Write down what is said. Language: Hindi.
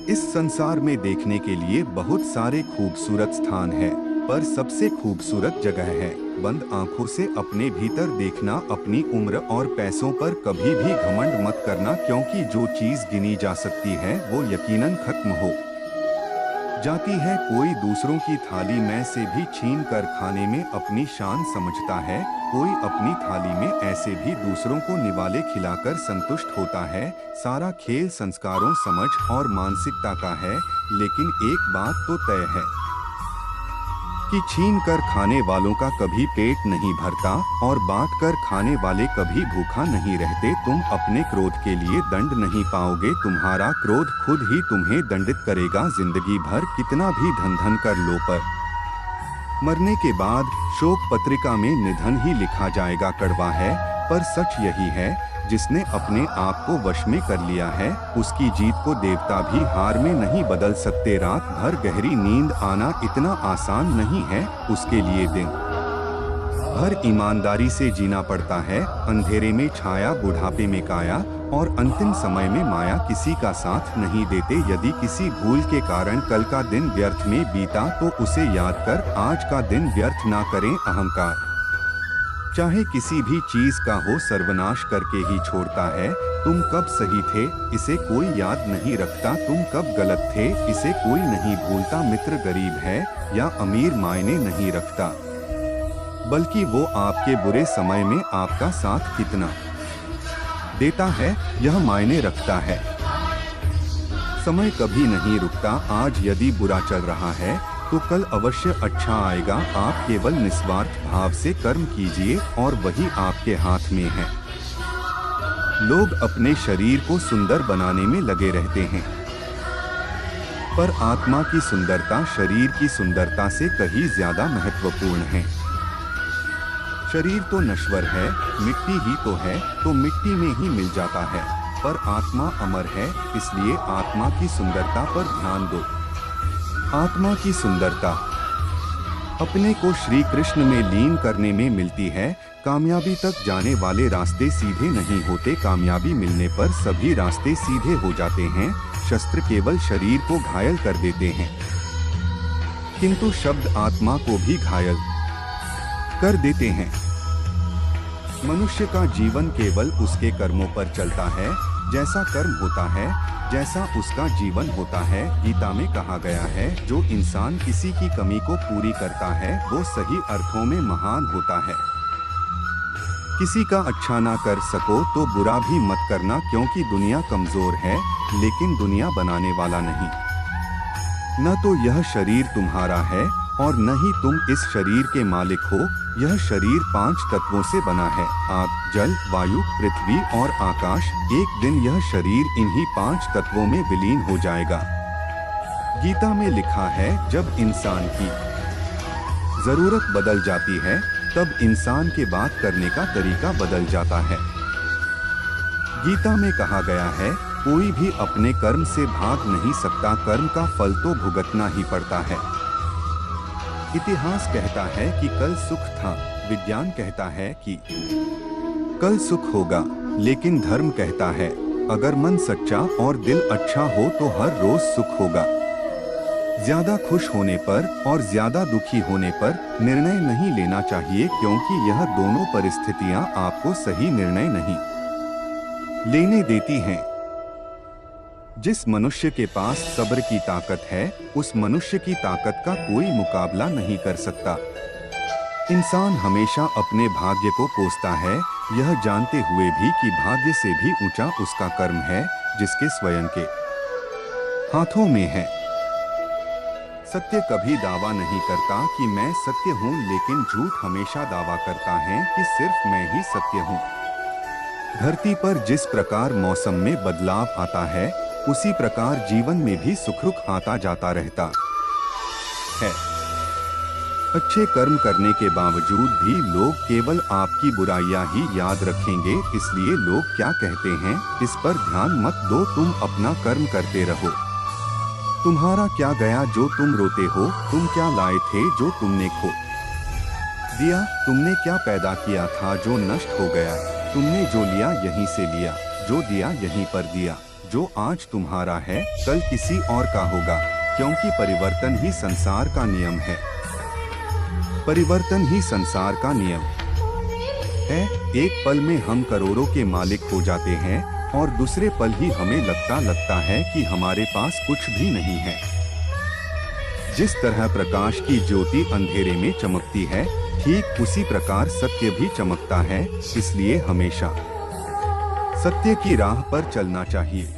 इस संसार में देखने के लिए बहुत सारे खूबसूरत स्थान हैं, पर सबसे खूबसूरत जगह है बंद आंखों से अपने भीतर देखना। अपनी उम्र और पैसों पर कभी भी घमंड मत करना, क्योंकि जो चीज गिनी जा सकती है वो यकीनन खत्म हो जाती है। कोई दूसरों की थाली में से भी छीन कर खाने में अपनी शान समझता है, कोई अपनी थाली में ऐसे भी दूसरों को निवाले खिलाकर संतुष्ट होता है। सारा खेल संस्कारों, समझ और मानसिकता का है। लेकिन एक बात तो तय है कि छीन कर खाने वालों का कभी पेट नहीं भरता और बांट कर खाने वाले कभी भूखा नहीं रहते। तुम अपने क्रोध के लिए दंड नहीं पाओगे, तुम्हारा क्रोध खुद ही तुम्हें दंडित करेगा। जिंदगी भर कितना भी धन कर लो, पर मरने के बाद शोक पत्रिका में निधन ही लिखा जाएगा। कड़वा है पर सच यही है, जिसने अपने आप को वश में कर लिया है, उसकी जीत को देवता भी हार में नहीं बदल सकते। रात भर गहरी नींद आना इतना आसान नहीं है, उसके लिए दिन भर ईमानदारी से जीना पड़ता है। अंधेरे में छाया, बुढ़ापे में काया और अंतिम समय में माया किसी का साथ नहीं देते। यदि किसी भूल के कारण कल का दिन व्यर्थ में बीता तो उसे याद कर आज का दिन व्यर्थ ना करें। अहंकार चाहे किसी भी चीज का हो, सर्वनाश करके ही छोड़ता है। तुम कब सही थे इसे कोई याद नहीं रखता, तुम कब गलत थे इसे कोई नहीं भूलता। मित्र गरीब है या अमीर मायने नहीं रखता, बल्कि वो आपके बुरे समय में आपका साथ कितना देता है यह मायने रखता है। समय कभी नहीं रुकता, आज यदि बुरा चल रहा है तो कल अवश्य अच्छा आएगा। आप केवल निस्वार्थ भाव से कर्म कीजिए और वही आपके हाथ में है। लोग अपने शरीर को सुंदर बनाने में लगे रहते हैं, पर आत्मा की सुंदरता शरीर की सुंदरता से कहीं ज्यादा महत्वपूर्ण है। शरीर तो नश्वर है, मिट्टी ही तो है, तो मिट्टी में ही मिल जाता है, पर आत्मा अमर है। इसलिए आत्मा की सुंदरता पर ध्यान दो। आत्मा की सुंदरता अपने को श्री कृष्ण में लीन करने में मिलती है। कामयाबी तक जाने वाले रास्ते सीधे नहीं होते, कामयाबी मिलने पर सभी रास्ते सीधे हो जाते हैं। शस्त्र केवल शरीर को घायल कर देते हैं, किंतु शब्द आत्मा को भी घायल कर देते हैं। मनुष्य का जीवन केवल उसके कर्मों पर चलता है। जैसा कर्म होता है जैसा उसका जीवन होता है। गीता में कहा गया है, जो इंसान किसी की कमी को पूरी करता है वो सही अर्थों में महान होता है। किसी का अच्छा ना कर सको तो बुरा भी मत करना, क्योंकि दुनिया कमजोर है लेकिन दुनिया बनाने वाला नहीं। न तो यह शरीर तुम्हारा है और न ही तुम इस शरीर के मालिक हो। यह शरीर 5 तत्वों से बना है, आग, जल, वायु, पृथ्वी और आकाश। एक दिन यह शरीर इन्हीं 5 तत्वों में विलीन हो जाएगा। गीता में लिखा है, जब इंसान की जरूरत बदल जाती है तब इंसान के बात करने का तरीका बदल जाता है। गीता में कहा गया है, कोई भी अपने कर्म से भाग नहीं सकता, कर्म का फल तो भुगतना ही पड़ता है। इतिहास कहता है कि कल सुख था, विज्ञान कहता है कि कल सुख होगा, लेकिन धर्म कहता है अगर मन सच्चा और दिल अच्छा हो तो हर रोज सुख होगा। ज्यादा खुश होने पर और ज्यादा दुखी होने पर निर्णय नहीं लेना चाहिए, क्योंकि यह दोनों परिस्थितियां आपको सही निर्णय नहीं लेने देती हैं। जिस मनुष्य के पास सब्र की ताकत है, उस मनुष्य की ताकत का कोई मुकाबला नहीं कर सकता। इंसान हमेशा अपने भाग्य को कोसता है, यह जानते हुए भी कि भाग्य से भी ऊंचा उसका कर्म है, जिसके स्वयं के हाथों में है। सत्य कभी दावा नहीं करता कि मैं सत्य हूँ, लेकिन झूठ हमेशा दावा करता है कि सिर्फ मैं ही सत्य हूँ। धरती पर जिस प्रकार मौसम में बदलाव आता है, उसी प्रकार जीवन में भी सुख-दुख आता जाता रहता है। अच्छे कर्म करने के बावजूद भी लोग केवल आपकी बुराइयां ही याद रखेंगे, इसलिए लोग क्या कहते हैं इस पर ध्यान मत दो, तुम अपना कर्म करते रहो। तुम्हारा क्या गया जो तुम रोते हो, तुम क्या लाए थे जो तुमने खो दिया, तुमने क्या पैदा किया था जो नष्ट हो गया, तुमने जो लिया यहीं से लिया, जो दिया यहीं पर दिया। जो आज तुम्हारा है कल किसी और का होगा, क्योंकि परिवर्तन ही संसार का नियम है। परिवर्तन ही संसार का नियम है। एक पल में हम करोड़ों के मालिक हो जाते हैं और दूसरे पल ही हमें लगता है कि हमारे पास कुछ भी नहीं है। जिस तरह प्रकाश की ज्योति अंधेरे में चमकती है, ठीक उसी प्रकार सत्य भी चमकता है। इसलिए हमेशा सत्य की राह पर चलना चाहिए।